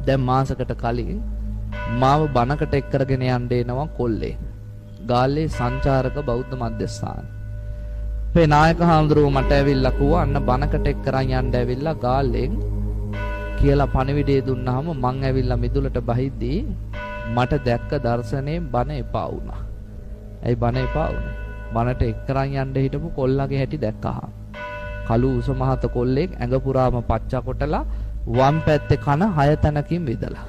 දැන් මාසකට කලින් මාව බණකට එක් කරගෙන යන්න එනවා කොල්ලේ. ගාල්ලේ සංචාරක බෞද්ධ මධ්‍යස්ථාන. අපේ නායක හාමුදුරුවෝ මට ඇවිල්ලා කිව්වා අන්න බණකට එක් කරන් යන්න ඇවිල්ලා ගාල්ලෙන් කියලා පණිවිඩය දුන්නාම මං ඇවිල්ලා මිදුලට බහිද්දී මට දැක්ක දර්ශනේ බණ එපා වුණා. ඇයි බණ එපා වුනේ? බණට එක් කරන් යන්න හිටපු කොල්ලගේ හැටි දැක්කහම. කළු උස මහත කොල්ලෙක් ඇඟ පුරාම පච්චා කොටලා වම් පැත්තේ කන 6 තැනකින් විදලා.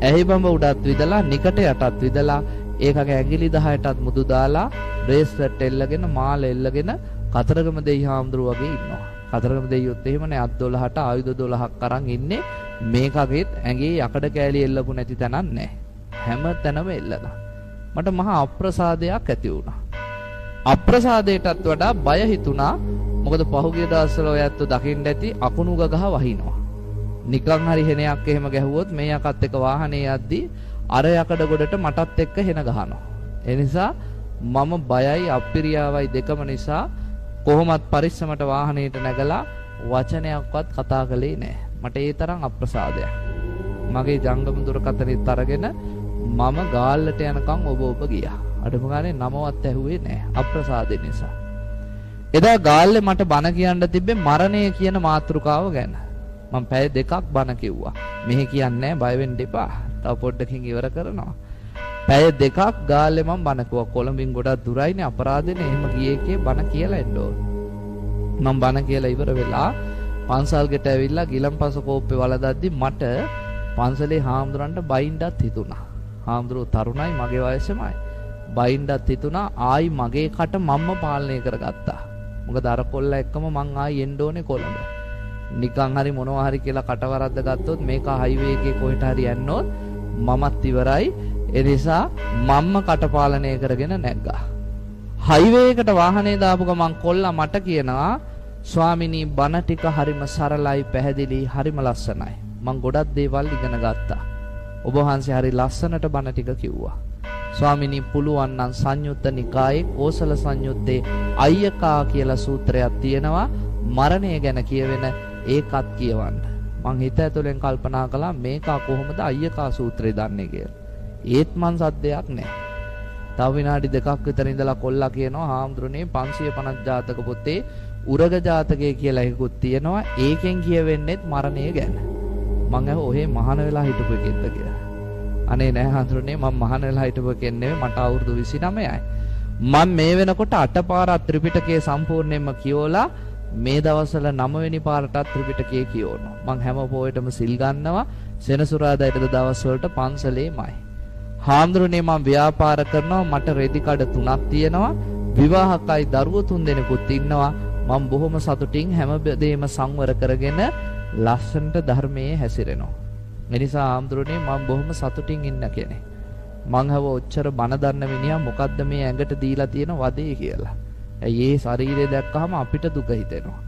ඇහි බඹ උඩත් විදලා නිකට යටත් විදලා ඒකගේ ඇඟිලි 10ටත් මුදු දාලා බ්‍රේස්ලට් එල්ලගෙන මාල එල්ලගෙන කතරගම දෙයි හාමුදුරුවෝ වගේ ඉන්නවා. කතරගම දෙයියොත් එහෙමනේ අත් 12ට ආයුධ 12ක් අරන් ඉන්නේ. මේකගෙත් ඇඟේ යකඩ කෑලි එල්ලපු නැති තැනක් නැහැ. හැම තැනම එල්ලලා. මට මහා අප්‍රසාදයක් ඇති වුණා. අප්‍රසාදයටත් වඩා බය හිතුණා. මොකද පහුගිය දවස්වල ඔයත් දකින්න ඇති අකුණු ගහ වහිනවා. නිකන් හරි හෙනයක් එහෙම ගැහුවොත් මේ යකත් එක්ක වාහනේ යද්දි අර යකඩ ගොඩට මටත් එක්ක හෙන ගහනවා. ඒ නිසා මම බයයි අප්පිරියාවයි දෙකම නිසා කොහොමත් පරිස්සමට වාහනේට නැගලා වචනයක්වත් කතා කළේ නැහැ. මට ඒ තරම් අප්‍රසාදයක්. මගේ ජංගම දුරකථනෙත් අරගෙන මම ගාල්ලට යනකම් ඔබ ගියා. අඩුම ගානේ නමවත් ඇහුවේ නැහැ අප්‍රසාදේ නිසා. එදා ගාල්ලේ මට බණ කියන්න තිබ්බේ මරණය කියන මාතෘකාව ගැන. මම පැය 2ක් බණ කිව්වා. මෙහෙ කියන්නේ බය වෙන්න එපා. තව පොඩ්ඩකින් ඉවර කරනවා. පැය 2ක් ගාල්ලේ මම බණ කිව්වා. කොළඹින් ගොඩක් දුරයිනේ අපරාධනේ. එහෙම ගියේ බණ කියලා එන්න ඕන. මම බණ කියලා ඉවර වෙලා පන්සල් ගෙට ඇවිල්ලා ගිලම්පස කෝප්පේ වලදද්දි මට පන්සලේ හාමුදුරන්ට බයින්ඩත් හිතුණා. හාමුදුරුවෝ තරුණයි මගේ වයසමයි. බයින්ඩත් හිතුණා ආයි මගේ කට මම්ම පාලනය කරගත්තා. මොකද අර කොල්ල එක්කම මං ආයි එන්න ඕනේ කොළඹ. නිකන් හරි මොනවා හරි කියලා කටවරද්ද ගත්තොත් මේක හයිවේ එකේ කොහෙට හරි යන්නොත් මමත් ඉවරයි. ඒ නිසා මම්ම කටපාලනය කරගෙන නැග්ගා. හයිවේ එකට වාහනේ දාපු ගමන් කොල්ලා මට කියනවා ස්වාමිනී බණ ටික හරිම සරලයි පැහැදිලි හරිම ලස්සනයි. මං ගොඩක් දේවල් ඉගෙන ගත්තා. ඔබ වහන්සේ හරි ලස්සනට බණ ටික කිව්වා. ස්වාමිනී පුළුවන් නම් සංයුත්ත නිකායේ කෝසල සංයුත්තේ අය්‍යකා කියලා සූත්‍රයක් තියෙනවා මරණය ගැන කියවෙන ඒකත් කියවන්න. මං හිත ඇතුලෙන් කල්පනා කළා මේක කොහොමද අය්‍යකා සූත්‍රය දන්නේ කියලා. ඒත් මං සද්දයක් නැහැ. තව විනාඩි 2ක් විතර ඉඳලා කොල්ලා කියනවා හාමුදුරනේ 550 ජාතක පොතේ උරග ජාතකය කියලා එකකුත් තියෙනවා. ඒකෙන් කියවෙන්නේත් මරණය ගැන. මං අහුව ඔහේ මහාන වෙලා හිටපු එකෙක්ද කියලා. අනේ නෑ හාමුදුරනේ මම මහාන වෙලා හිටපු කෙනෙක් නෙවෙයි මට අවුරුදු 29යි. මම මේ වෙනකොට 8 පාරක් ත්‍රිපිටකය සම්පූර්ණයෙන්ම කියවලා මේ දවස්වල 9 වෙනි පාරටත් ත්‍රිපිටකය කියවනවා. මං හැම පොයටම සිල් ගන්නවා. සෙනසුරාදාට දවස් වලට පන්සලේමයි. හාමුදුරනේ මම ව්‍යාපාර කරනවා. මට රෙදි කඩ 3ක් තියෙනවා. විවාහකයි දරුවෝ 3 දෙනෙකුත් ඉන්නවා. මම බොහොම සතුටින් හැමදේම සංවර කරගෙන ලස්සනට ධර්මයේ හැසිරෙනවා. ඒ නිසා හාමුදුරනේ මම බොහොම සතුටින් ඉන්න කෙනෙක්. මං හව ඔච්චර බන දන්න මිනිහා මොකද්ද මේ ඇඟට දීලා තියෙන වදේ කියලා. ඇයි ඒ ශරීරය දැක්කහම අපිට දුක හිතෙනවා.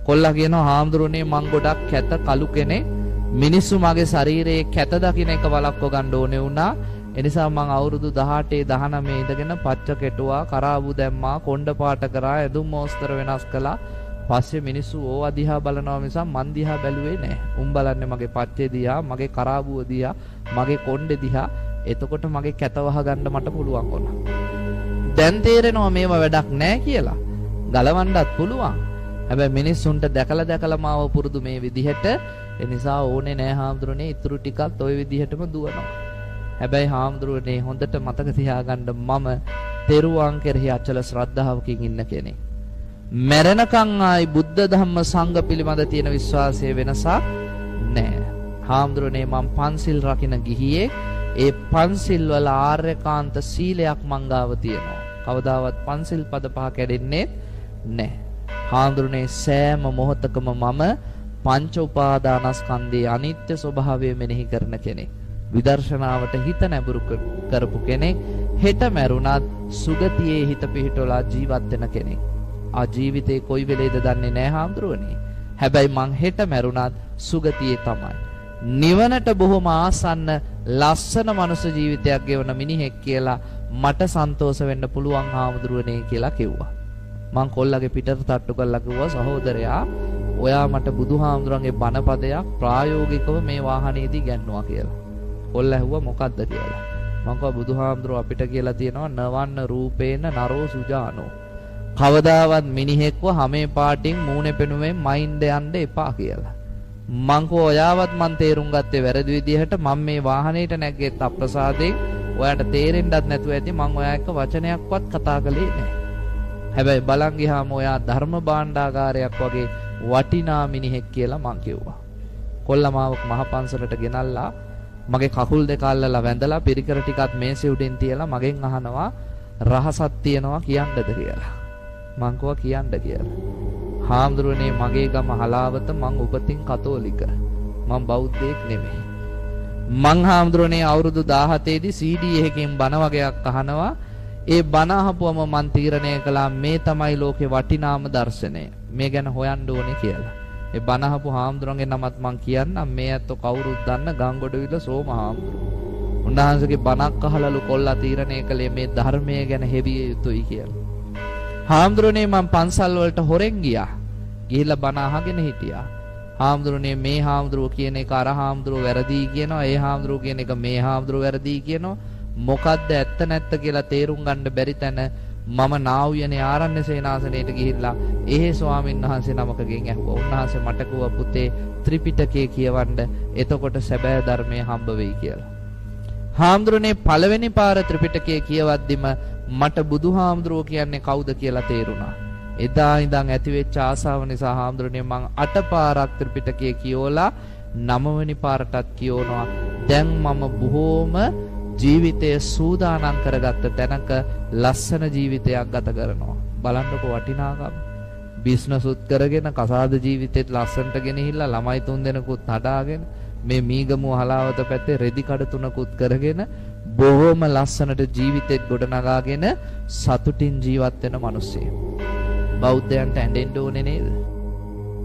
කොල්ලා කියනවා හාමුදුරනේ මං ගොඩක් කැත කළු කෙනෙක්. මිනිස්සු මගේ ශරීරයේ කැත දකින්න එක වළක්ව ගන්න ඕනේ වුණා. ඒ නිසා මං අවුරුදු 18 19 ඉඳගෙන පච්ච කෙටුවා, කරාබු දැම්මා, කොණ්ඩ පාට කරා, ඇඳුම් මෝස්තර වෙනස් කළා. පස්සේ මිනිස්සු ඕවා දිහා බලනවා මිසක් මන් දිහා බැලුවේ නැහැ. උන් බලන්නේ මගේ පච්චේ දිහා, මගේ කරාබුව දිහා, මගේ කොණ්ඩේ දිහා. එතකොට මගේ කැත වහ ගන්න මට පුළුවන් වුණා. දැන් තේරෙනවා මේව වැඩක් නැහැ කියලා. ගලවන්නත් පුළුවන්. හැබැයි මිනිස්සුන්ට දැකලා මාව පුරුදු මේ විදිහට. ඒ නිසා ඕනේ නැහැ හාමුදුරනේ ඉතුරු ටිකත් ওই විදිහටම දුවනවා. හැබැයි හාමුදුරනේ හොඳට මතක තියාගන්න මම තෙරුවන් කෙරෙහි අචල ශ්‍රද්ධාවකින් ඉන්න කෙනෙක්. මරණකම් ආයි බුද්ධ ධම්ම සංඝ පිළිබඳ තියෙන විශ්වාසයේ වෙනසක් නැහැ. හාමුදුරනේ මම පන්සිල් රකින්න ගිහියේ ඒ පන්සිල් වල ආර්යකාන්ත සීලයක් මංගාව තියෙනවා. කවදාවත් පන්සිල් පද පහ කැඩෙන්නේ නැහැ. හාමුදුරනේ සෑම මොහොතකම මම පංච උපාදානස්කන්ධයේ අනිත්‍ය ස්වභාවය මෙනෙහි කරන කෙනෙක්. විදර්ශනාවට හිත නැඹුරු කරපු කෙනෙක්. හෙට මැරුණත් සුගතියේ හිත පිහිටවලා ජීවත් වෙන කෙනෙක්. ආ ජීවිතේ කොයි වෙලේද දන්නේ නැහැ හාමුදුරනේ. හැබැයි මං හෙට මැරුණත් සුගතියේ තමයි. නිවනට බොහොම ආසන්න ලස්සන මනුෂ්‍ය ජීවිතයක් ගෙවන මිනිහෙක් කියලා මට සන්තෝෂ වෙන්න පුළුවන් හාමුදුරනේ කියලා කිව්වා. මං කොල්ලගේ පිටට තට්ටු කරලා කිව්වා සහෝදරයා ඔයා මට බුදුහාමුදුරන්ගේ බණපදයක් ප්‍රායෝගිකව මේ වාහනේදී ගැන්නුවා කියලා. කොල්ල ඇහුවා මොකද්ද කියලා. මම කිව්වා බුදුහාමුදුරුවෝ අපිට කියලා තියෙනවා නවන්න රූපේන නරෝ සුජානෝ. කවදාවත් මිනිහෙක්ව හැමේ පාටින් මූණේ පෙනුමෙන් මයින්ඩ් යන්න එපා කියලා. මං කෝ ඔයාවත් මං තේරුම් ගත්තේ වැරදි විදිහට. මම මේ වාහනේට නැග්ගෙත් අප්‍රසාදයෙන්. ඔයාට තේරෙන්නත් නැතුව ඇති මං ඔයා එක්ක වචනයක්වත් කතා කළේ නැහැ. හැබැයි බලන් ගියාම ඔයා ධර්ම භාණ්ඩාගාරයක් වගේ වටිනා මිනිහෙක් කියලා මං කිව්වා. කොල්ල මාව මහ පන්සලට ගෙනල්ලා මගේ කකුල් දෙක අල්ලලා වැඳලා පිරිකර ටිකක් මේසෙ උඩින් තියලා මගෙන් අහනවා රහසක් තියනවා කියන්නද කියලා. මං කිව්වා කියන්න කියලා. හාමුදුරනේ මගේ ගම හලාවත මං උපතින් කතෝලික. මං බෞද්ධයෙක් නෙමෙයි. මං හාමුදුරනේ අවුරුදු 17 දී CD එකකින් බණ වගේක් අහනවා. ඒ බණ අහපුවම මං තීරණය කළා මේ තමයි ලෝකේ වටිනාම දර්ශනය. මේ ගැන හොයන්න ඕනේ කියලා. ඒ බණ අහපු හාමුදුරන්ගේ නමත් මං කියන්නම්. මේ ඇත්තෝ කවුරුත් දන්න ගංගොඩවිල සෝම හාමුදුරුවෝ. උන්වහන්සේගේ බණක් අහලලු කොල්ලා තීරණය කළේ මේ ධර්මය ගැන හෙවිය යුතුයි කියලා. හාමුදුරනේ මං පන්සල් වලට හොරෙන් ගියා. ගිහිල්ලා බණ අහගෙන හිටියා. හාමුදුරනේ මේ හාමුදුරුවෝ කියන එක අර හාමුදුරුවෝ වැරදි කියනවා. ඒ හාමුදුරුවෝ කියන එක මේ හාමුදුරුවෝ වැරදි කියනවා. මොකද්ද ඇත්ත නැත්ත කියලා තේරුම් ගන්න බැරි තැන මම නාවුයනේ ආරණ්‍ය සේනාසනයට ගිහිල්ලා එහෙ ස්වාමීන් වහන්සේ නමකගෙන් ඇහුවා. උන්වහන්සේ මට කිව්වා පුතේ ත්‍රිපිටකය කියවන්න. එතකොට සැබෑ ධර්මය හම්බ වෙයි කියලා. හාමුදුරනේ පළවෙනි පාර ත්‍රිපිටකය කියවද්දිම මට බුදුහාමුදුරුවෝ කියන්නේ කවුද කියලා තේරුණා. එදා ඉඳන් ඇතිවෙච්ච ආසාව නිසා හාමුදුරනේ මං 8 පාරක් ත්‍රිපිටකය කියවලා 9 වෙනි පාරටත් කියවනවා. දැන් මම බොහෝම ජීවිතය සූදානම් කරගත්ත තැනක ලස්සන ජීවිතයක් ගත කරනවා. බලන්නකො වටිනාකම. බිස්නස් උත් කරගෙන කසාද ජීවිතේත් ලස්සනට ගෙනහිල්ලා ළමයි 3 දෙනෙකුත් හදාගෙන මේ මීගමුව හලාවත පැත්තේ රෙදි කඩ 3කුත් කරගෙන බොහොම ලස්සනට ජීවිතෙත් ගොඩනගාගෙන සතුටින් ජීවත් වෙන මිනිස්සෙක්. බෞද්ධයන්ට ඇඬෙන්න ඕනේ නේද?